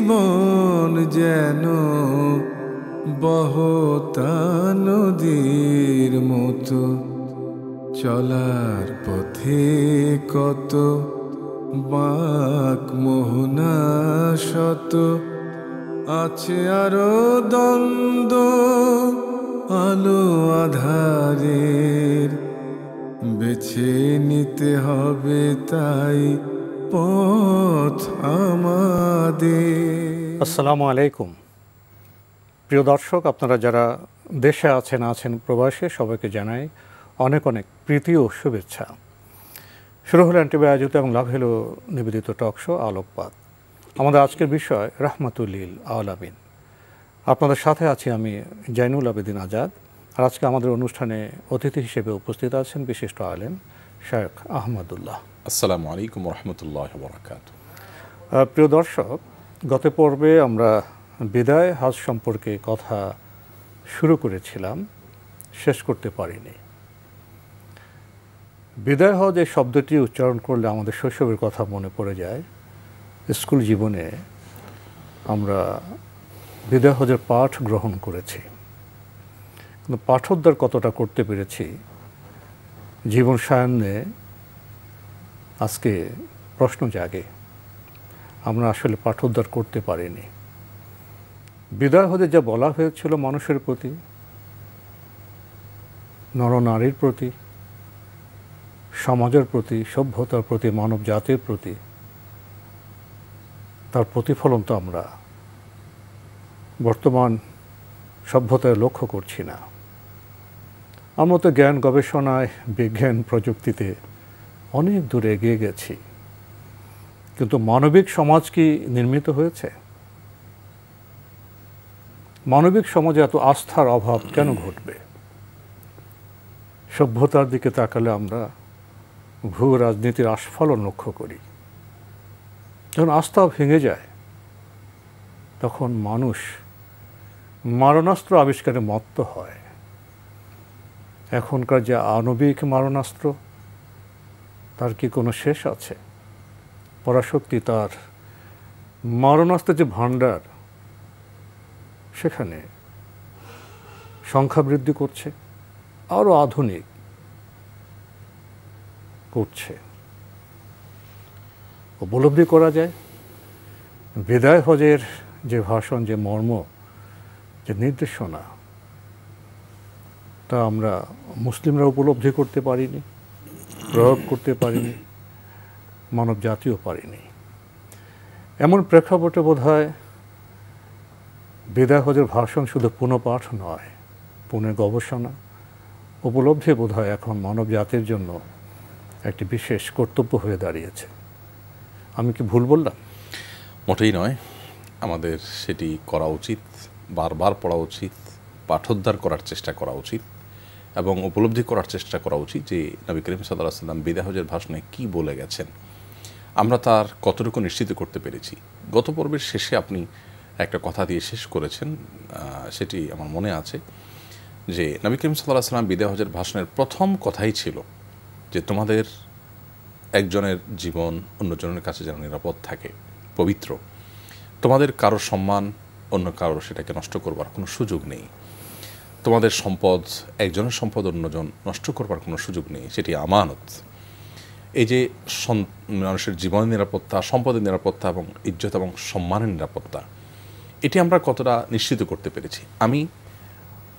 জীবন যেন বহতা নদীর মতো, চলার পথে কত বাঁক মোহনা শত, আছে আরো দ্বন্দ্ব আলো আধারের, বেছে নিতে হবে তাই পথ আমাদের। আসসালামু আলাইকুম প্রিয় দর্শক, আপনারা যারা দেশে আছেন প্রবাসে, সবাইকে জানাই অনেক অনেক প্রীতি ও শুভেচ্ছা। শুরু হলো এনটিভি আয়োজিত এবং লাভ হলো নিবেদিত টক শো আলোকপাত। আমাদের আজকের বিষয় রাহমাতুল লিল আলামিন। আপনাদের সাথে আছি আমি জাইনুল আবেদিন আজাদ। আর আজকে আমাদের অনুষ্ঠানে অতিথি হিসেবে উপস্থিত আছেন বিশিষ্ট আলেম শেখ আহমদুল্লাহ। আসসালামু আলাইকুম রহমতুল্লাহ বারাকাতুহু। প্রিয় দর্শক, গত পর্বে আমরা বিদায় হজ সম্পর্কে কথা শুরু করেছিলাম, শেষ করতে পারিনি। বিদায় হজ এই শব্দটি উচ্চারণ করলে আমাদের শৈশবের কথা মনে পড়ে যায়। স্কুল জীবনে আমরা বিদায় হজের পাঠ গ্রহণ করেছি, কিন্তু পাঠোদ্ধার কতটা করতে পেরেছি জীবন সায়ান্নে আজকে প্রশ্ন জাগে। আমরা আসলে পাঠোদ্ধার করতে পারিনি। বিদায় হজে যা বলা হয়েছিল মানুষের প্রতি, নরনারীর প্রতি, সমাজের প্রতি, সভ্যতার প্রতি, মানব জাতির প্রতি, তার প্রতিফলন তো আমরা বর্তমান সভ্যতায় লক্ষ্য করছি না। আমরা তো জ্ঞান গবেষণায়, বিজ্ঞান প্রযুক্তিতে অনেক দূরে এগিয়ে গেছি, কিন্তু মানবিক সমাজ কি নির্মিত হয়েছে? মানবিক সমাজে এত আস্থার অভাব কেন ঘটবে? সভ্যতার দিকে তাকালে আমরা ভূ রাজনীতির আস্ফালন লক্ষ্য করি। যখন আস্থা ভেঙে যায় তখন মানুষ মারণাস্ত্র আবিষ্কারে মত্ত হয়। এখনকার যে আণবিক মারণাস্ত্র, তার কি কোনো শেষ আছে? পরাশক্তি তার মারণাস্ত্রের যে ভাণ্ডার, সেখানে সংখ্যা বৃদ্ধি করছে, আরও আধুনিক করছে। উপলব্ধি করা যায় বিদায় হজের যে ভাষণ, যে মর্ম, যে নির্দেশনা, তা আমরা মুসলিমরা উপলব্ধি করতে পারিনি, প্রয়োগ করতে পারিনি, মানব জাতিও পারিনি। এমন প্রেক্ষাপটে বোধহয় বিদায় হজের ভাষণ শুধু পুনঃপাঠ নয়, পুনঃ গবেষণা, উপলব্ধি বোধহয় এখন মানব জাতির জন্য একটি বিশেষ কর্তব্য হয়ে দাঁড়িয়েছে। আমি কি ভুল বললাম? মোটেই নয়, আমাদের সেটি করা উচিত, বারবার পড়া উচিত, পাঠোদ্ধার করার চেষ্টা করা উচিত এবং উপলব্ধি করার চেষ্টা করা উচিত যে নবী করিম সাল্লাল্লাহু আলাইহি ওয়াসাল্লাম বিদায় হজের ভাষণে কী বলে গেছেন, আমরা তার কতটুকু নিশ্চিত করতে পেরেছি। গত পর্বের শেষে আপনি একটা কথা দিয়ে শেষ করেছেন, সেটি আমার মনে আছে যে নবী করিম সাল্লাল্লাহু আলাইহি ওয়াসাল্লাম বিদায় হজের ভাষণের প্রথম কথাই ছিল যে তোমাদের একজনের জীবন অন্যজনের কাছে যেন নিরাপদ থাকে, পবিত্র। তোমাদের কারোর সম্মান অন্য কারোর সেটাকে নষ্ট করবার কোনো সুযোগ নেই। তোমাদের সম্পদ একজনের সম্পদ অন্যজন নষ্ট করবার কোনো সুযোগ নেই, সেটি আমানত। এই যে মানুষের জীবনের নিরাপত্তা, সম্পদের নিরাপত্তা এবং ইজ্জত এবং সম্মানের নিরাপত্তা, এটি আমরা কতটা নিশ্চিত করতে পেরেছি। আমি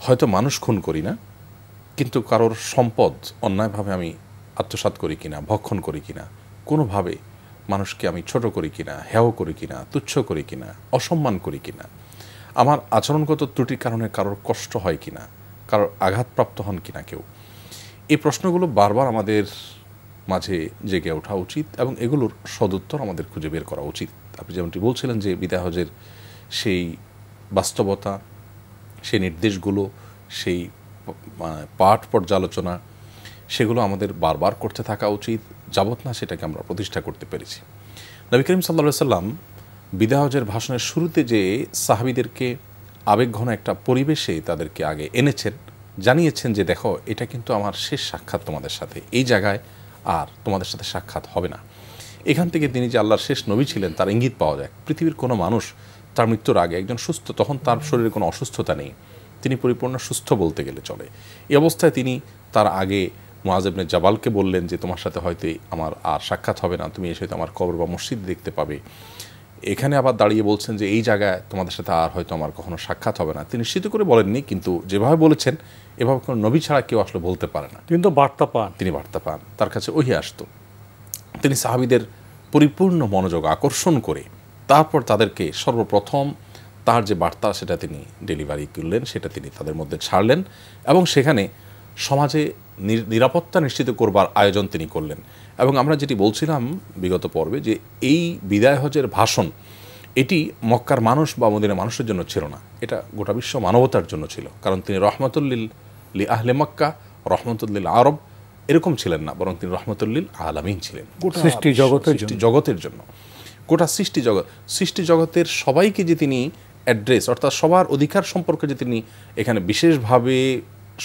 হয়তো মানুষ খুন করি না, কিন্তু কারোর সম্পদ অন্যায়ভাবে আমি আত্মসাৎ করি কিনা, ভক্ষণ করি কিনা, কোনোভাবে মানুষকে আমি ছোট করি কিনা, হেয় করি কিনা, তুচ্ছ করি কিনা, অসম্মান করি কিনা, আমার আচরণগত ত্রুটির কারণে কারোর কষ্ট হয় কিনা, কারোর আঘাতপ্রাপ্ত হন কিনা কেউ, এই প্রশ্নগুলো বারবার আমাদের মাঝে জেগে ওঠা উচিত এবং এগুলোর সদুত্তর আমাদের খুঁজে বের করা উচিত। আপনি যেমনটি বলছিলেন যে বিদায় হজের সেই বাস্তবতা, সেই নির্দেশগুলো, সেই পাঠ পর্যালোচনা, সেগুলো আমাদের বারবার করতে থাকা উচিত, যাবত না সেটাকে আমরা প্রতিষ্ঠা করতে পেরেছি। নবী করিম সাল্লাল্লাহু আলাইহি ওয়াসাল্লাম বিদায় হজের ভাষণের শুরুতে যে সাহাবীদেরকে আবেগঘন একটা পরিবেশে তাদেরকে আগে এনেছেন, জানিয়েছেন যে দেখো এটা কিন্তু আমার শেষ সাক্ষাৎ তোমাদের সাথে, এই জায়গায় আর তোমাদের সাথে সাক্ষাৎ হবে না। এখান থেকে তিনি যে আল্লাহর শেষ নবী ছিলেন তার ইঙ্গিত পাওয়া যায়। পৃথিবীর কোনো মানুষ তার মৃত্যুর আগে একজন সুস্থ, তখন তার শরীরে কোনো অসুস্থতা নেই, তিনি পরিপূর্ণ সুস্থ বলতে গেলে চলে। এই অবস্থায় তিনি তার আগে মুআজ ইবনে জাবালকে বললেন যে তোমার সাথে হয়তো আমার আর সাক্ষাৎ হবে না, তুমি এসে আমার কবর বা মসজিদ দেখতে পাবে। এখানে আবার দাঁড়িয়ে বলছেন যে এই জায়গায় তোমাদের সাথে আর হয়তো আমার কখনো সাক্ষাৎ হবে না। তিনি নিশ্চিত করে বলেননি, কিন্তু যেভাবে বলেছেন এভাবে কোনো নবী ছাড়া কেউ আসলে বলতে পারে না। কিন্তু বার্তা পান, তিনি বার্তা পান, তার কাছে ওহি আসতো। তিনি সাহাবীদের পরিপূর্ণ মনোযোগ আকর্ষণ করে তারপর তাদেরকে সর্বপ্রথম তার যে বার্তা সেটা তিনি ডেলিভারি করলেন, সেটা তিনি তাদের মধ্যে ছাড়লেন এবং সেখানে সমাজে নিরাপত্তা নিশ্চিত করবার আয়োজন তিনি করলেন। এবং আমরা যেটি বলছিলাম বিগত পর্বে যে এই বিদায় হজের ভাষণ এটি মক্কার মানুষ বা মদিনার মানুষের জন্য ছিল না, এটা গোটা বিশ্ব মানবতার জন্য ছিল। কারণ তিনি রহমতুল্লিল আহলে মক্কা, রহমতুল্লিল আরব এরকম ছিলেন না, বরং তিনি রহমতুল্লিল আলামিন ছিলেন, গোটা সৃষ্টি জগতের জন্য, গোটা সৃষ্টি জগতের সবাইকে যে তিনি অ্যাড্রেস অর্থাৎ সবার অধিকার সম্পর্কে যে তিনি এখানে বিশেষভাবে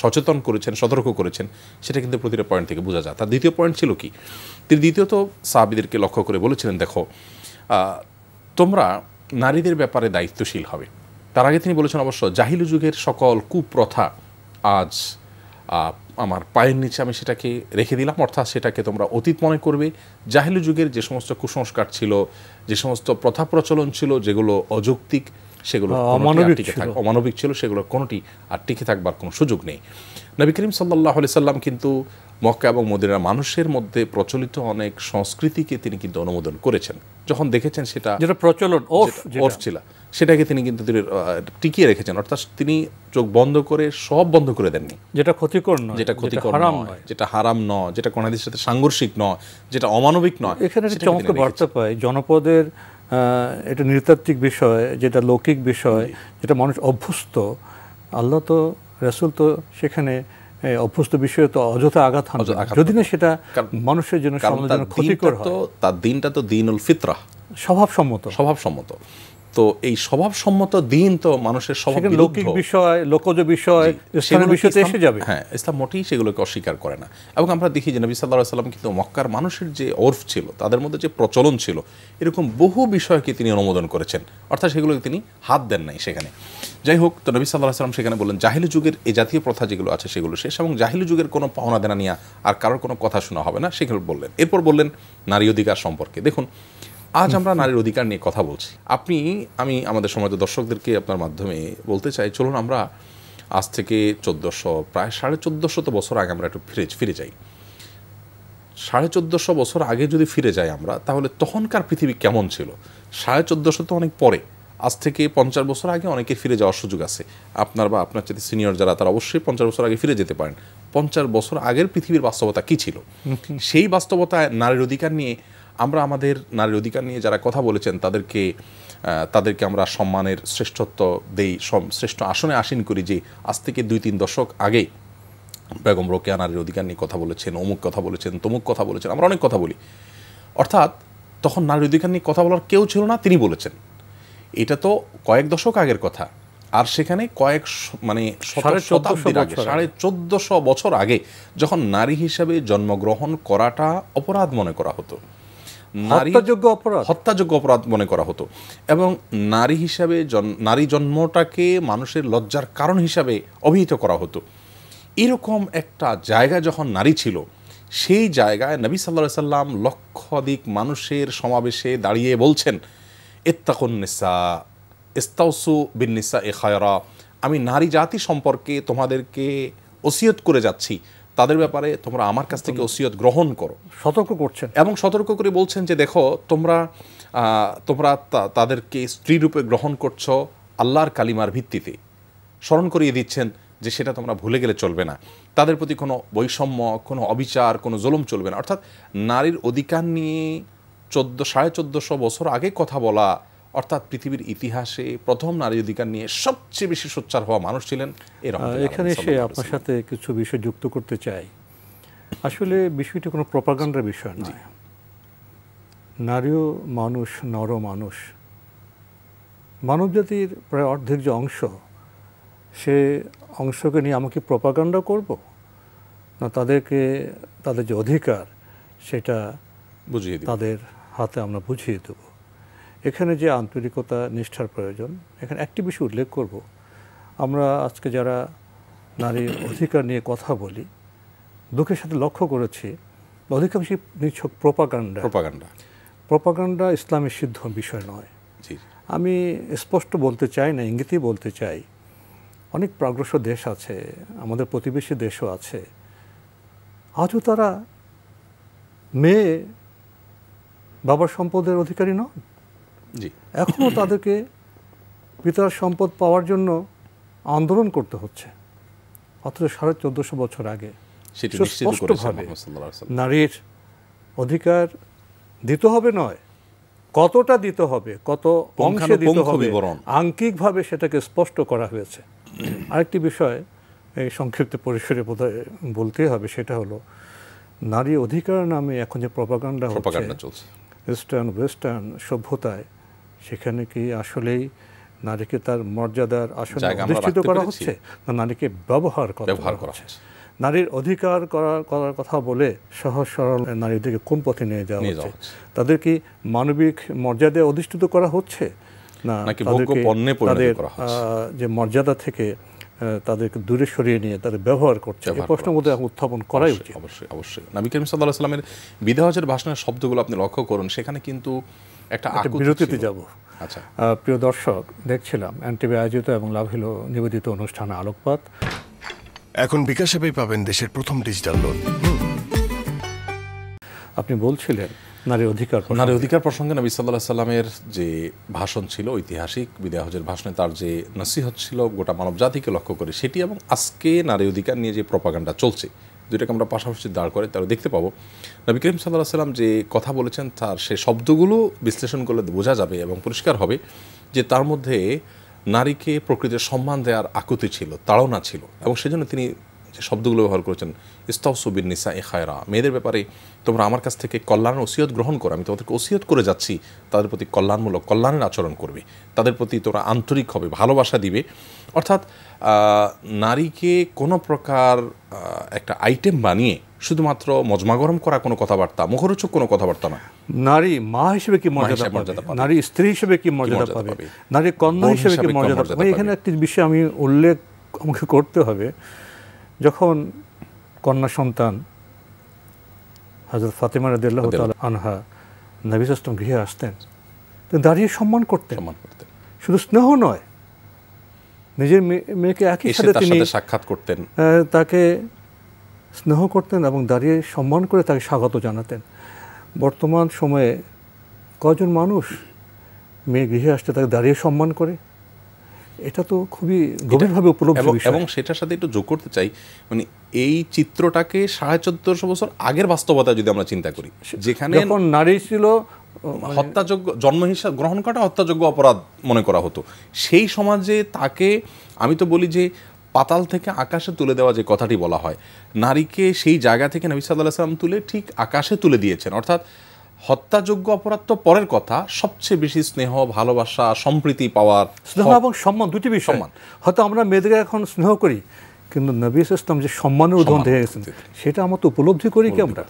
সচেতন করেছেন, সতর্ক করেছেন, সেটা কিন্তু প্রতিটা পয়েন্ট থেকে বোঝা যায়। তার দ্বিতীয় পয়েন্ট ছিল কি, তিনি দ্বিতীয়ত সাহাবীদেরকে লক্ষ্য করে বলেছিলেন, দেখো তোমরা নারীদের ব্যাপারে দায়িত্বশীল হবে। তার আগে তিনি বলেছেন অবশ্য জাহিলি যুগের সকল কুপ্রথা আজ আমার পায়ের নিচে আমি সেটাকে রেখে দিলাম, অর্থাৎ সেটাকে তোমরা অতীত মনে করবে। জাহিলি যুগের যে সমস্ত কুসংস্কার ছিল, যে সমস্ত প্রথা প্রচলন ছিল, যেগুলো অযৌক্তিক, সেগুলো অমানবিক ছিল, সেগুলো কোনোটি আর টিকে থাকবার কোনো সুযোগ নেই। নবী করিম সাল্লাল্লাহু আলাইহি সাল্লাম কিন্তু মক্কা এবং মদিনার মানুষের মধ্যে প্রচলিত অনেক সংস্কৃতিকে তিনি কিন্তু অনুমোদন করেছেন। যখন দেখেছেন সেটা যেটা প্রচলন ওরফ ছিল, সেটাকে তিনি কিন্তু টিকিয়ে রেখেছেন, অর্থাৎ তিনি চোখ বন্ধ করে সব বন্ধ করে দেননি। যেটা ক্ষতিকর নয়, যেটা যেটা হারাম নয়, যেটা কোন হাদিসের সাথে সাংঘর্ষিক নয়, যেটা অমানবিক নয়। এখানে একটা চমৎকার বার্তা পাই, জনপদের এটা নৃতাত্ত্বিক বিষয়, যেটা লৌকিক বিষয়, যেটা মানুষ অভ্যস্ত, আল্লাহ তো রাসূল তো সেখানে অভ্যস্ত বিষয়ে তো অযথা আঘাত হান, যদি না সেটা মানুষের জন্য সমাজের জন্য ক্ষতিকর হয়। তার দিনটা তো দিনুল ফিতরাহ, স্বভাবসম্মত। তো এই স্বভাবসম্মত দিন তো মানুষের লৌকিক বিষয়, লোকজ বিষয়, ইসলামের বিষয়তে এসে যাবে। হ্যাঁ, ইসলাম মোটেই সেগুলোকে অস্বীকার করে না। এবং আমরা দেখি যে নবী সাল্লাল্লাহু আলাইহি সাল্লাম কিন্তু মক্কার মানুষের যে ওরফ ছিল, তাদের মধ্যে যে প্রচলন ছিল, এরকম বহু বিষয়কে তিনি অনুমোদন করেছেন, অর্থাৎ সেগুলোকে তিনি হাত দেন নাই সেখানে। যাই হোক, তো নবী সাল্লাল্লাহু আলাইহি সাল্লাম সেখানে বললেন জাহিলি যুগের এই জাতীয় প্রথা যেগুলো আছে সেগুলো শেষ, এবং জাহিলি যুগের কোনো পাওনা দেনা নিয়ে আর কারোর কোনো কথা শোনা হবে না, সেগুলো বললেন। এরপর বললেন নারী অধিকার সম্পর্কে। দেখুন, আজ আমরা নারীর অধিকার নিয়ে কথা বলছি। আমি আমাদের সমাজের দর্শকদেরকে আপনার মাধ্যমে বলতে চাই, চলুন আমরা আজ থেকে 1400 প্রায় 1450 বছর আগে আমরা একটু ফিরে যাই। 1450 বছর আগে যদি ফিরে যাই আমরা, তাহলে তখনকার পৃথিবী কেমন ছিল? 1450 তো অনেক পরে, আজ থেকে 50 বছর আগে অনেকের ফিরে যাওয়ার সুযোগ আছে। আপনার বা আপনার চেয়ে সিনিয়র যারা, তারা অবশ্যই 50 বছর আগে ফিরে যেতে পারেন। 50 বছর আগের পৃথিবীর বাস্তবতা কী ছিল? সেই বাস্তবতায় নারীর অধিকার নিয়ে আমরা, আমাদের নারীর অধিকার নিয়ে যারা কথা বলেছেন তাদেরকে আমরা সম্মানের শ্রেষ্ঠত্ব দেই, শ্রেষ্ঠ আসনে আসীন করি যে আজ থেকে 2-3 দশক আগে বেগম রোকেয়া নারীর অধিকার নিয়ে কথা বলেছেন, অমুক কথা বলেছেন, তমুক কথা বলেছেন, আমরা অনেক কথা বলি। অর্থাৎ তখন নারীর অধিকার নিয়ে কথা বলার কেউ ছিল না, তিনি বলেছেন। এটা তো কয়েক দশক আগের কথা, আর সেখানে শতাব্দীর আগে, 1450 বছর আগে, যখন নারী হিসাবে জন্মগ্রহণ করাটা অপরাধ মনে করা হতো, হত্যাযোগ্য অপরাধ মনে করা হতো, এবং নারী হিসাবে নারী জন্মটাকে মানুষের লজ্জার কারণ হিসাবে অভিহিত করা হতো। এরকম একটা জায়গা যখন নারী ছিল, সেই জায়গায় নবী সাল্লাল্লাহু আলাইহি সাল্লাম লক্ষাধিক মানুষের সমাবেশে দাঁড়িয়ে বলছেন, ইত্তাকুন নিসা ইস্তাউসু বিন নিসা খায়রা, আমি নারী জাতি সম্পর্কে তোমাদেরকে ওসিয়ত করে যাচ্ছি, তাদের ব্যাপারে তোমরা আমার কাছ থেকে ওসিয়ত গ্রহণ করো। সতর্ক করছেন, এবং সতর্ক করে বলছেন যে দেখো, তোমরা তাদেরকে স্ত্রী রূপে গ্রহণ করছো আল্লাহর কালিমার ভিত্তিতে। স্মরণ করিয়ে দিচ্ছেন যে সেটা তোমরা ভুলে গেলে চলবে না, তাদের প্রতি কোনো বৈষম্য, কোনো অবিচার, কোনো জুলুম চলবে না। অর্থাৎ নারীর অধিকার নিয়ে 1450 বছর আগে কথা বলা, অর্থাৎ পৃথিবীর ইতিহাসে প্রথম নারী অধিকার নিয়ে সবচেয়ে বেশি সোচ্চার হওয়া মানুষ ছিলেন এরা। এখানে এসে আপনার সাথে কিছু বিষয় যুক্ত করতে চাই। আসলে বিষয়টি কোনো প্রপাগান্ডার বিষয় নয়। নারীও মানুষ, নর মানুষ, মানবজাতির প্রায় অর্ধেক যে অংশ, সে অংশকে নিয়ে আমাকে প্রপাগান্ডা করব না তাদের যে অধিকার সেটা বুঝিয়ে তাদের হাতে আমরা বুঝিয়ে দেব। এখানে যে আন্তরিকতা নিষ্ঠার প্রয়োজন, এখানে একটি বিষয় উল্লেখ করব। আমরা আজকে যারা নারী অধিকার নিয়ে কথা বলি, দুঃখের সাথে লক্ষ্য করেছি অধিকাংশই নিছক প্রপাগান্ডা ইসলামের সিদ্ধ বিষয় নয়। আমি স্পষ্ট বলতে চাই না, ইঙ্গিতই বলতে চাই, অনেক প্রাগ্রসর দেশ আছে, আমাদের প্রতিবেশী দেশও আছে, আজও তারা মেয়ে বাবার সম্পদের অধিকারী নন। এখনও তাদেরকে পিতার সম্পদ পাওয়ার জন্য আন্দোলন করতে হচ্ছে, অথচ 1450 বছর আগে স্পষ্টভাবে নারীর অধিকার দিতে হবে নয়, কতটা দিতে হবে, কত অংশে দিতে হবে, আঙ্কিকভাবে সেটাকে স্পষ্ট করা হয়েছে। আরেকটি বিষয় এই সংক্ষিপ্ত পরিসরে বোধহয় বলতেই হবে, সেটা হলো নারী অধিকার নামে এখন যে প্রপাগান্ডা চলছে ওয়েস্টার্ন সভ্যতায়, সেখানে কি আসলেই নারীকে তার মর্যাদার আসনে অধিষ্ঠিত করা হচ্ছে না নারীকে ব্যবহার করা হচ্ছে? নারীর অধিকার করার কথা বলে সহজ সরল নারীদেরকে কোন পথে নিয়ে যাওয়া হচ্ছে? তাদের কি মানবিক মর্যাদায় অধিষ্ঠিত করা হচ্ছে না তাদেরকে তাদের যে মর্যাদা থেকে তাদেরকে দূরে সরিয়ে নিয়ে তাদের ব্যবহার করছে? এই প্রশ্ন বোধ হয় উত্থাপন করাই উচিত। অবশ্যই নবী করিম সাল্লাল্লাহু আলাইহি ওয়াসাল্লামের বিদায় হজের ভাষণের শব্দগুলো আপনি লক্ষ্য করুন, সেখানে কিন্তু একটা বিরতিতে যাব। আচ্ছা, প্রিয় দর্শক, দেখছিলাম এনটিভি আয়োজিত এবং লাভহিলো নিবেদিত অনুষ্ঠান আলোকপাত। এখন বিকাশ অ্যাপেই পাবেন দেশের প্রথম ডিজিটাল লোন। আপনি বলছিলেন নারী অধিকার প্রসঙ্গে নবী সাল্লাল্লাহু আলাইহি সাল্লামের যে ভাষণ ছিল ঐতিহাসিক বিদায় হজের ভাষণে, তার যে নসিহত ছিল গোটা মানব জাতিকে লক্ষ্য করে, সেটি এবং আজকে নারী অধিকার নিয়ে যে প্রপাগান্ডা চলছে, দুইটাকে আমরা পাশাপাশি দাঁড় করে তারা দেখতে পাবো। নবী করিম সাল্লাল্লাহু আলাইহি সাল্লাম যে কথা বলেছেন তার সে শব্দগুলো বিশ্লেষণ করলে বোঝা যাবে এবং পরিষ্কার হবে যে তার মধ্যে নারীকে প্রকৃতির সম্মান দেওয়ার আকুতি ছিল, তাড়না ছিল, এবং সেজন্য তিনি যে শব্দগুলো ব্যবহার করেছেন, ইস্তাউসু বিন নিসাই খায়রা, মেয়েদের ব্যাপারে তোমরা আমার কাছ থেকে কল্যাণের ওসিয়ত গ্রহণ করো, আমি তোমাদেরকে ওসিয়ত করে যাচ্ছি তাদের প্রতি কল্যাণের আচরণ করবে, তাদের প্রতি তোমরা আন্তরিক হবে, ভালোবাসা দিবে। অর্থাৎ নারীকে কোনো প্রকার একটা আইটেম বানিয়ে শুধুমাত্র মজমা গরম করা কোনো কথাবার্তা, মুখরোচক কোনো কথাবার্তা না। নারী মা হিসেবে কি মর্যাদা পাবে, নারী স্ত্রী হিসেবে কি মর্যাদা পাবে, নারী কন্যা হিসেবে কি মর্যাদা পাবে। এখানে একটি বিষয় আমি উল্লেখ আমাকে করতে হবে। যখন কন্যা সন্তান হযরত ফাতেমা রাদিয়াল্লাহু তাআলা আনহা নবী সাল্লাল্লাহু আলাইহি ওয়াসাল্লাম গৃহে আসতেন, তিনি দাঁড়িয়ে সম্মান করতেন। শুধু স্নেহ নয়, নিজের মেয়েকে একই সাথে তিনি সাক্ষাৎ করতেন, তাকে স্নেহ করতেন এবং দাঁড়িয়ে সম্মান করে তাকে স্বাগত জানাতেন। বর্তমান সময়ে কজন মানুষ মেয়ে গৃহে আসতে তাকে দাঁড়িয়ে সম্মান করে? এটা তো খুবই গভীরভাবে উপলব্ধ বিষয়। এবং সেটার সাথে একটু যোগ করতে চাই, মানে এই চিত্রটাকে 1450 বছর আগের বাস্তবতা যদি আমরা চিন্তা করি, যেখানে যখন নারী ছিল হত্যাযোগ্য, জন্ম হিসাবে গ্রহণ করাটা হত্যাযোগ্য অপরাধ মনে করা হতো, সেই সমাজে তাকে, আমি তো বলি যে পাতাল থেকে আকাশে তুলে দেওয়া যে কথাটি বলা হয়, নারীকে সেই জায়গা থেকে নবী সাল্লাল্লাহু আলাইহি ওয়াসাল্লাম তুলে ঠিক আকাশে তুলে দিয়েছেন। অর্থাৎ হত্যাযোগ্য অপরাধ তো পরের কথা, সবচেয়ে বেশি স্নেহ, ভালোবাসা, সম্প্রীতি পাওয়ার, স্নেহ এবং সম্মান, দুটি বিষয়। হয়তো আমরা মেয়েদেরকে এখন স্নেহ করি, কিন্তু নবী ইসলাম যে সম্মানের উদাহরণ দিয়ে গেছেন সেটা আমরা তো উপলব্ধি করি কি আমরা।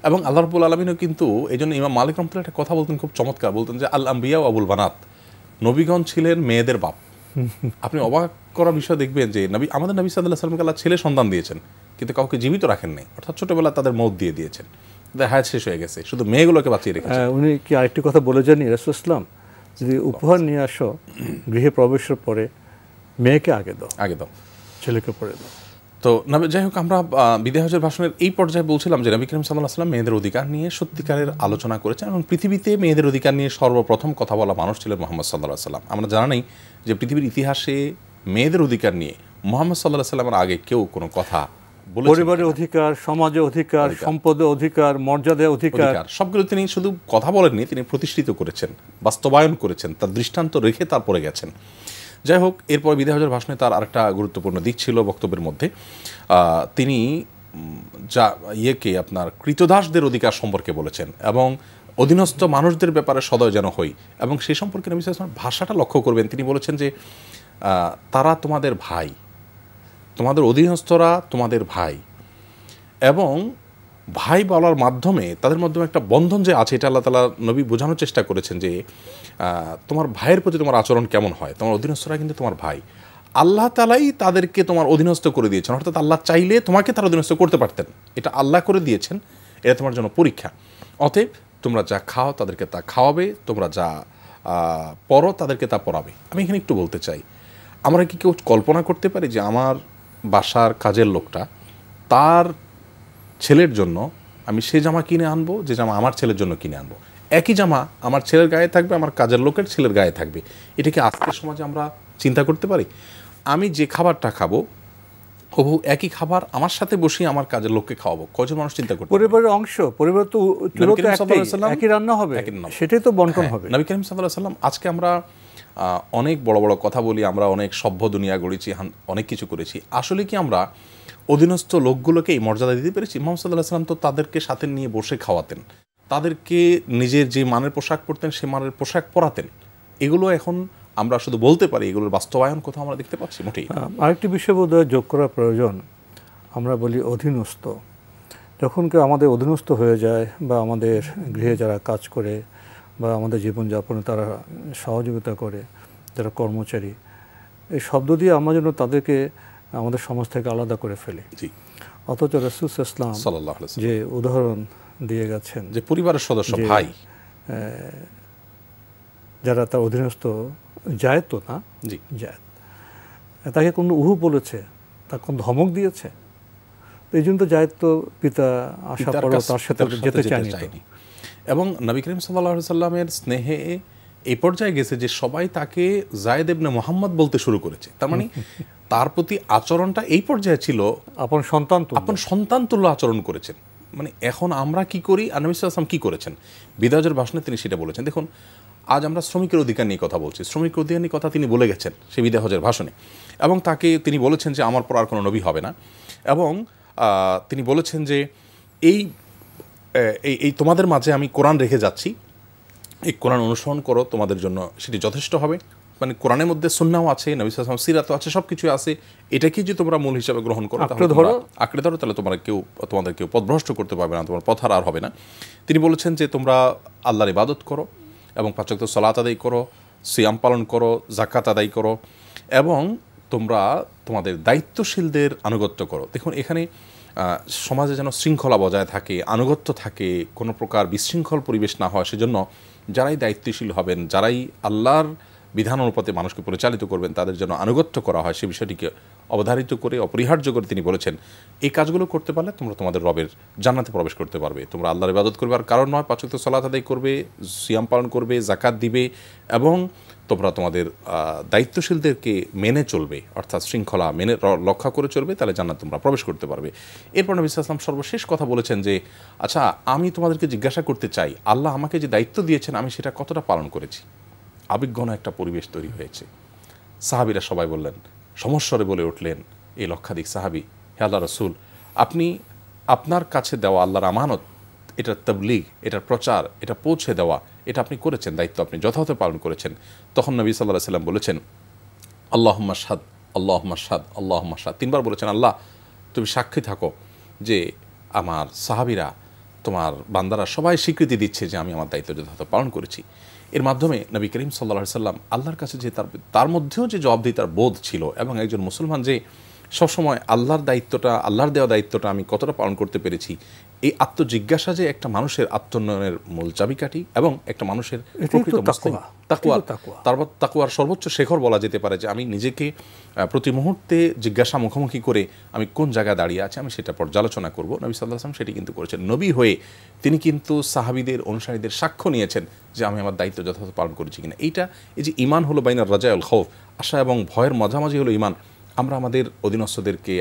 এবং আল্লাহ রাব্বুল আলামিনও কিন্তু এই জন্য ইমাম মালিক রাহমাতুল্লাহ একটা কথা বলতেন, খুব চমৎকার বলতেন যে আল আম্বিয়া ও আবুল বানাত, নবীগণ ছিলেন মেয়েদের বাপ। আপনি অবাক করা বিষয় দেখবেন যে আমাদের নবী সাল্লাল্লাহু আলাইহি ওয়াসাল্লামকে আল্লাহ ছেলে সন্তান দিয়েছেন, কিন্তু কাউকে জীবিত রাখেন নাই, অর্থাৎ ছোটবেলা তাদের মওত দিয়ে দিয়েছেন, হায়াত শেষ হয়ে গেছে, শুধু মেয়েগুলোকে বাঁচিয়ে রেখেছেন। উনি কি আরেকটি কথা বলে জানি, রাসূলুল্লাহ সাল্লাল্লাহু আলাইহি ওয়াসাল্লাম যদি উপহার নিয়ে আসো গৃহে প্রবেশের পরে মেয়েকে আগে দাও, ছেলেকে পরে দাও। তো যাই হোক, আমরা বিদায় হজের ভাষণের এই পর্যায়ে বলছিলাম যে নবী করিম সাল্লাল্লাহু আলাইহি ওয়াসাল্লাম মেয়েদের অধিকার নিয়ে সত্যিকারের আলোচনা করেছেন, এবং পৃথিবীতে মেয়েদের অধিকার নিয়ে সর্বপ্রথম কথা বলা মানুষ ছিলেন মুহাম্মদ সাল্লাল্লাহু আলাইহি ওয়াসাল্লাম। আমরা জানা নেই যে পৃথিবীর ইতিহাসে মেয়েদের অধিকার নিয়ে মুহাম্মদ সাল্লাল্লাহু আলাইহি ওয়াসাল্লামের আগে কেউ কোনো কথা বলেছেন? পরিবারের অধিকার, সমাজের অধিকার, সম্পদের অধিকার, মর্যাদার অধিকার, সবগুলো তিনি শুধু কথা বলেননি, তিনি প্রতিষ্ঠিত করেছেন, বাস্তবায়ন করেছেন, তার দৃষ্টান্ত রেখে তারপরে গেছেন। যাই হোক, এরপর বিদায় হজের ভাষণে তার আরেকটা গুরুত্বপূর্ণ দিক ছিল বক্তব্যের মধ্যে, তিনি আপনার কৃতদাসদের অধিকার সম্পর্কে বলেছেন এবং অধীনস্থ মানুষদের ব্যাপারে সদয় যেন হই, এবং সেই সম্পর্কে নবী সাল্লাল্লাহু আলাইহি ওয়াসাল্লাম ভাষাটা লক্ষ্য করবেন। তিনি বলেছেন যে তারা তোমাদের ভাই, তোমাদের অধীনস্থরা তোমাদের ভাই, এবং ভাই বলার মাধ্যমে তাদের মাধ্যমে একটা বন্ধন যে আছে, এটা আল্লাহ তাআলা নবী বোঝানোর চেষ্টা করেছেন যে তোমার ভাইয়ের প্রতি তোমার আচরণ কেমন হয়, তোমার অধীনস্থরা কিন্তু তোমার ভাই, আল্লাহ তাআলাই তাদেরকে তোমার অধীনস্থ করে দিয়েছেন, অর্থাৎ আল্লাহ চাইলে তোমাকে তার অধীনস্থ করতে পারতেন, এটা আল্লাহ করে দিয়েছেন, এটা তোমার জন্য পরীক্ষা। অতএব তোমরা যা খাও তাদেরকে তা খাওয়াবে, তোমরা যা পড়ো তাদেরকে তা পড়াবে। আমি এখানে একটু বলতে চাই, আমরা কি কেউ কল্পনা করতে পারি যে আমার বাসার কাজের লোকটা তার ছেলের জন্য আমি সে জামা কিনে আনবো যে জামা আমার ছেলের জন্য কিনে আনবো, একই জামা আমার ছেলের গায়ে থাকবে, আমার কাজের লোকের ছেলের গায়ে থাকবে? এটা কি আজকের সমাজে আমরা চিন্তা করতে পারি? আমি যে খাবারটা খাবো হুবহু একই খাবার আমার সাথে বসে আমার কাজের লোককে খাওয়াবো, কজন মানুষ চিন্তা করতে? পরিবারের অংশ, পরিবার তো একই রান্না হবে, সেটাই তো বন্টন হবে। নবী করিম সাল্লাল্লাহু আলাইহি ওয়াসাল্লাম, আজকে আমরা অনেক বড় বড় কথা বলি, আমরা অনেক সভ্য দুনিয়া গড়েছি, অনেক কিছু করেছি, আসলে কি আমরা অধীনস্থ লোকগুলোকে এই মর্যাদা দিতে পেরেছি? মুহাম্মদ সাল্লাল্লাহু আলাইহি ওয়াসাল্লাম তো তাদেরকে সাথে নিয়ে বসে খাওয়াতেন, তাদেরকে নিজের যে মানের পোশাক পরতেন সে মানের পোশাক পরাতেন। এগুলো এখন আমরা শুধু বলতে পারি, এগুলোর বাস্তবায়ন কোথাও আমরা দেখতে পাচ্ছি মোটেই। আরেকটি বিষয় বোধহয় যোগ করা প্রয়োজন, আমরা বলি অধীনস্থ। যখন কেউ আমাদের অধীনস্থ হয়ে যায় বা আমাদের গৃহে যারা কাজ করে বা আমাদের জীবনযাপনে তারা সহযোগিতা করে, যারা কর্মচারী, এই শব্দ দিয়ে আমরা যেন তাদেরকে আমাদের সমাজ থেকে আলাদা করে ফেলি। অথচ রাসূল সাল্লাল্লাহু আলাইহি ওয়াসাল্লাম যে উদাহরণ দিয়ে গেছেন যে পরিবারের সদস্য ভাই, যারা তার অধীনস্থ, জায়েদ তো না, জায়েদ, তাকে কোনো উহু বলেছে, তাকে কোনো ধমক দিয়েছে, এই জন্য তো জায়েদ তো পিতা আসার পর তার সাথে যেতে চায়নি। এবং নবী করিম সাল্লাল্লাহু আলাইহি ওয়াসাল্লামের স্নেহে এই পর্যায়ে গেছে যে সবাই তাকে জায়েদ ইবনে মুহাম্মদ বলতে শুরু করেছে। তার মানে তার প্রতি আচরণটা এই পর্যায়ে ছিল আপন সন্তান তুল্য আচরণ করেছেন। মানে এখন আমরা কি করি, আর নবী সাল্লাল্লাহু আলাইহি ওয়াসাল্লাম কি করেছেন? বিদায়ের ভাষণে তিনি সেটা বলেছেন। দেখুন, আজ আমরা শ্রমিকের অধিকার নিয়ে কথা বলছি, শ্রমিকের অধিকার নিয়ে কথা তিনি বলে গেছেন সেই বিদায় হজের ভাষণে, এবং তাকে তিনি বলেছেন যে আমার পর আর কোনো নবী হবে না, এবং তিনি বলেছেন যে এই তোমাদের মাঝে আমি কোরআন রেখে যাচ্ছি, এই কোরআন অনুসরণ করো, তোমাদের জন্য সেটি যথেষ্ট হবে। মানে কোরআনের মধ্যে সুন্নাহও আছে, নবী সাল্লাল্লাহু আলাইহি ওয়াসাল্লাম সিরাতও আছে, সব কিছু আছে। এটাকে যদি তোমরা মূল হিসাবে গ্রহণ করো, আঁকড়ে ধরো, তাহলে তোমাদের কেউ পথভ্রষ্ট করতে পারবে না, তোমার পথ আর হবে না। তিনি বলেছেন যে তোমরা আল্লাহর ইবাদত করো এবং ৫ ওয়াক্ত সালাত আদায় করো, সিয়াম পালন করো, যাকাত আদায় করো, এবং তোমরা তোমাদের দায়িত্বশীলদের আনুগত্য করো। দেখুন, এখানে সমাজে যেন শৃঙ্খলা বজায় থাকে, আনুগত্য থাকে, কোনো প্রকার বিশৃঙ্খল পরিবেশ না হয়, সেজন্য যারাই দায়িত্বশীল হবেন, যারাই আল্লাহর বিধান অনুপাতে মানুষকে পরিচালিত করবেন, তাদের যেন আনুগত্য করা হয়, সে বিষয়টিকে অবধারিত করে, অপরিহার্য করে তিনি বলেছেন এই কাজগুলো করতে পারলে তোমরা তোমাদের রবের জান্নাতে প্রবেশ করতে পারবে। তোমরা আল্লাহর ইবাদত করবে আর কারণ নয়, ৫ ওয়াক্ত সালাত আদায় করবে, সিয়াম পালন করবে, যাকাত দিবে, এবং তোমরা তোমাদের দায়িত্বশীলদেরকে মেনে চলবে, অর্থাৎ শৃঙ্খলা মেনে রক্ষা করে চলবে, তাহলে জান্নাত তোমরা প্রবেশ করতে পারবে। এরপর নবী সাল্লাল্লাহু আলাইহি ওয়াসাল্লাম সর্বশেষ কথা বলেছেন যে আচ্ছা, আমি তোমাদেরকে জিজ্ঞাসা করতে চাই, আল্লাহ আমাকে যে দায়িত্ব দিয়েছেন আমি সেটা কতটা পালন করেছি? আবেগঘন একটা পরিবেশ তৈরি হয়েছে। সাহাবীরা সবাই বললেন, সমস্বরে বলে উঠলেন, এই লক্ষাধিক সাহাবী, হে আল্লাহ রাসূল, আপনি আপনার কাছে দেওয়া আল্লাহর আমানত, এটার তাবলীগ, এটার প্রচার, এটা পৌঁছে দেওয়া, এটা আপনি করেছেন, দায়িত্ব আপনি যথাযথ পালন করেছেন। তখন নবী সাল্লাল্লাহু আলাইহি ওয়াসাল্লাম বলেছেন, আল্লাহুম্মা শাহাদ, আল্লাহুম্মা শাহাদ, আল্লাহুম্মা শাহাদ, 3 বার বলেছেন, আল্লাহ তুমি সাক্ষী থাকো যে আমার সাহাবীরা, তোমার বান্দারা সবাই স্বীকৃতি দিচ্ছে যে আমি আমার দায়িত্ব যথাযথ পালন করেছি। এর মাধ্যমে নবী করিম সাল্লাল্লাহু আলাইহি ওয়াসাল্লাম আল্লাহর কাছে যে তার মধ্যেও যে জবাবদিহিতার বোধ ছিল, এবং একজন মুসলমান যে সবসময় আল্লাহর দায়িত্বটা, আল্লাহর দেওয়া দায়িত্বটা আমি কতটা পালন করতে পেরেছি, এই আত্মজিজ্ঞাসা যে একটা মানুষের আত্মোন্নয়নের মূল চাবিকাঠি, এবং একটা মানুষের তাকওয়ার সর্বোচ্চ শেখর বলা যেতে পারে, যে আমি নিজেকে প্রতি মুহূর্তে জিজ্ঞাসা মুখোমুখি করে আমি কোন জায়গায় দাঁড়িয়ে আছি আমি সেটা পর্যালোচনা করব। নবী সাল্লাল্লাহু আলাইহি ওয়াসাল্লাম সেটি কিন্তু করেছেন। নবী হয়ে তিনি কিন্তু সাহাবীদের, অনুসারীদের সাক্ষ্য নিয়েছেন যে আমি আমার দায়িত্ব যথাযথ পালন করেছি কিনা। এই যে ঈমান হলো বাইনার রাজা আল খৌফ, আশা এবং ভয়ের মাঝামাঝি হলো ঈমান। আমরা আমাদের অধীনস্থদেরকে,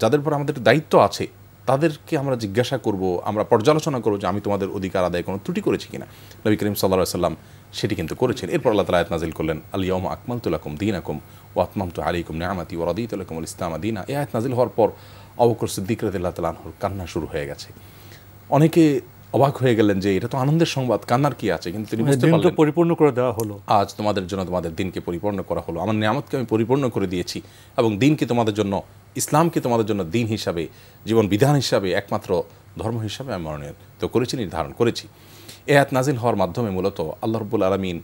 যাদের উপর আমাদের দায়িত্ব আছে, তাদেরকে আমরা জিজ্ঞাসা করব, আমরা পর্যালোচনা করব যে আমি তোমাদের অধিকার আদায় কোনো ত্রুটি করেছি কিনা। নবী করিম সাল্লাল্লাহু আলাইহি ওয়াসাল্লাম সেটি কিন্তু করেছেন। এরপর আল্লাহ তাআলা আয়াত নাযিল করলেন, আল ইয়াউমা আকমালতু লাকুম দীনাকুম ওয়া আতমামতু আলাইকুম নি'মাতি ওয়া রাদিতু লাকুমুল ইসলামা দীনা। এই আয়াত নাযিল হওয়ার পর আবু বকর সিদ্দিক রাদিয়াল্লাহু তাআলা আনহুর কান্না শুরু হয়ে গেছে। অনেকে অবাক হয়ে গেলেন যে এটা তো আনন্দের সংবাদ, কান্নার কি আছে, কিন্তু তিনি বুঝতে পারলেন পরিপূর্ণ করে দেওয়া হলো, আজ তোমাদের জন্য তোমাদের দিনকে পরিপূর্ণ করা হলো, আমার নিয়ামতকে আমি পরিপূর্ণ করে দিয়েছি এবং দিনকে তোমাদের জন্য, ইসলামকে তোমাদের জন্য দিন হিসাবে, জীবন বিধান হিসাবে, একমাত্র ধর্ম হিসাবে আমি মনোনীত করেছি, নির্ধারণ করেছি। এ আয়াত নাজিল হওয়ার মাধ্যমে মূলত আল্লাহ রাব্বুল আলামিন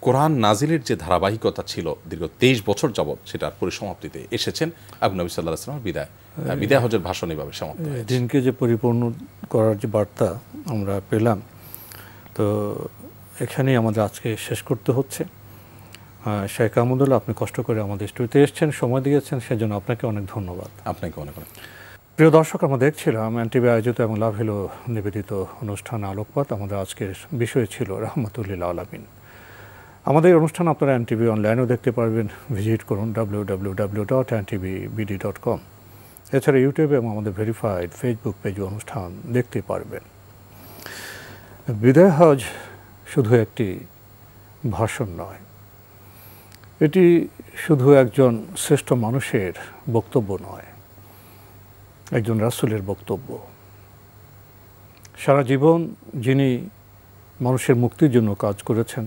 কোরআন নাজিলের যে ধারাবাহিকতা ছিল দীর্ঘ 23 বছর যাবৎ সেটার পরিসমাপ্তিতে এসেছেন এবং নবী সাল্লাল্লাহু আলাইহি ওয়াসাল্লামের বিদায় হজের ভাষণ এভাবে সমাপ্ত হয়েছে। দিনকে যে পরিপূর্ণ করার যে বার্তা আমরা পেলাম, তো এখানেই আমাদের আজকে শেষ করতে হচ্ছে। শেখ আহমদুল্লাহ, আপনি কষ্ট করে আমাদের স্টুডিওতে এসেছেন, সময় দিয়েছেন, সেজন্য আপনাকে অনেক ধন্যবাদ। আপনাকে অনেক অনেক। প্রিয় দর্শক, আমরা দেখছিলাম এনটিভি আয়োজিত এবং লাভ হলো নিবেদিত অনুষ্ঠান আলোকপাত। আমাদের আজকের বিষয় ছিল রাহমাতুল আলামিন। আমাদের এই অনুষ্ঠান আপনারা এনটিভি অনলাইনেও দেখতে পারবেন, ভিজিট করুন www.ntvbd.com। এছাড়া ইউটিউবে এবং আমাদের ভেরিফাইড ফেসবুক পেজে অনুষ্ঠান দেখতে পারবেন। বিদায় হজ শুধু একটি ভাষণ নয়, এটি শুধু একজন শ্রেষ্ঠ মানুষের বক্তব্য নয়, একজন রাসূলের বক্তব্য। সারা জীবন যিনি মানুষের মুক্তির জন্য কাজ করেছেন,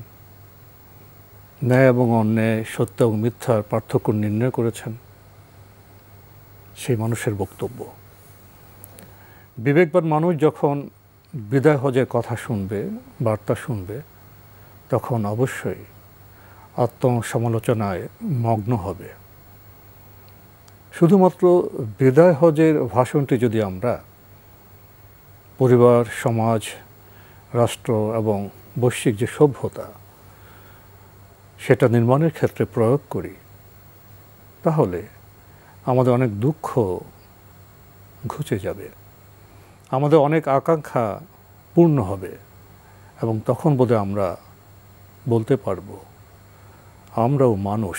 ন্যায় এবং অন্যায়, সত্য এবং মিথ্যার পার্থক্য নির্ণয় করেছেন, সেই মানুষের বক্তব্য। বিবেকবান মানুষ যখন বিদায় হজের কথা শুনবে, বার্তা শুনবে, তখন অবশ্যই আত্মসমালোচনায় মগ্ন হবে। শুধুমাত্র বিদায় হজের ভাষণটি যদি আমরা পরিবার, সমাজ, রাষ্ট্র এবং বৈশ্বিক যে সভ্যতা সেটা নির্মাণের ক্ষেত্রে প্রয়োগ করি, তাহলে আমাদের অনেক দুঃখ ঘুচে যাবে, আমাদের অনেক আকাঙ্ক্ষা পূর্ণ হবে এবং তখন বোধহয় আমরা বলতে পারব আমরাও মানুষ।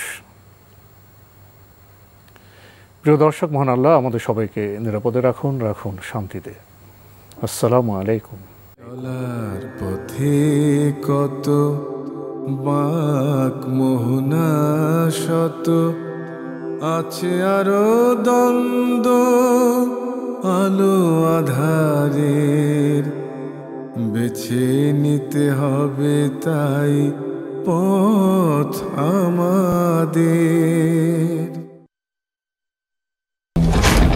প্রিয় দর্শক, মহান আল্লাহ আমাদের সবাইকে নিরাপদে রাখুন, রাখুন শান্তিতে। আসসালামু আলাইকুম। চলার পথে কত বাঁক মোহনা শত, আছে আরো দ্বন্দ্ব আলো আধারের, বেছে নিতে হবে তাই পথ আমাদের।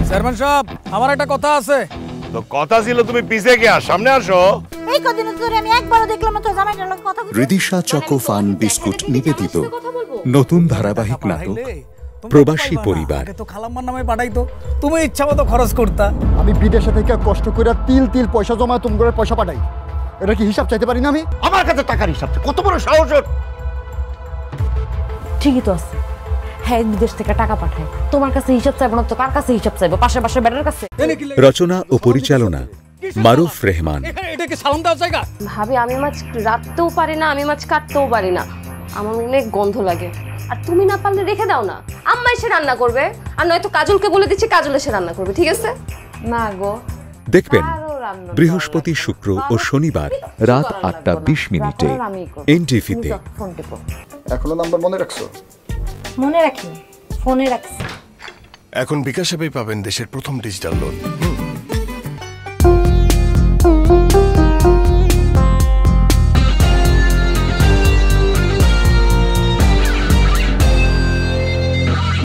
চেয়ারম্যান সাহেব, আমার একটা কথা আছে। তো কথা ছিল তুমি পিছে গিয়া সামনে আসো। এই কদিন ধরে আমি একবারও দেখলাম না তো জামাইটার লগে কথা বলতে। রিদিশা চকো ফান বিস্কুট নিবেদিত নতুন ধারাবাহিক নাটক প্রবাসী পরিবার। তো খালাম্মার নামে পাঠাইতো, তুমি ইচ্ছা মতো খরচ করতা। আমি বিদেশে থেকে কষ্ট করে তিল তিল পয়সা জমা তোমার পয়সা পাঠাই, এটা কি হিসাব চাইতে পারি না আমি? আমার কাছে টাকার হিসাব কত বড় সাহস ওর! ঠিকই তো আছে, হ্যাঁ বিদেশ থেকে টাকা পাঠায়, তোমার কাছে হিসাব চাইবো না তো কার কাছে হিসাব চাইবো? পাশে পাশে বেটার কাছে। রচনা ও পরিচালনা মারুফ রেহমান। এটা কি সালাম দেওয়ার জায়গা? ভাবি, আমি মাছ রাখতেও পারি না, আমি মাছ কাটতেও পারি না, আমার অনেক গন্ধ লাগে। আর তুমি না পারলে রেখে দাও না, আম্মা এসে রান্না করবে, আর নয়তো কাজলকে বলে দিচ্ছি কাজল এসে রান্না করবে, ঠিক আছে? না গো, দেখবেন বৃহস্পতি, শুক্র ও শনিবার রাত 8:20 এনটিভিতে। এখনো নাম্বার মনে রাখছো? মনে রাখি, ফোনে রাখছি। এখন বিকাশ অ্যাপেই পাবেন দেশের প্রথম ডিজিটাল লোন।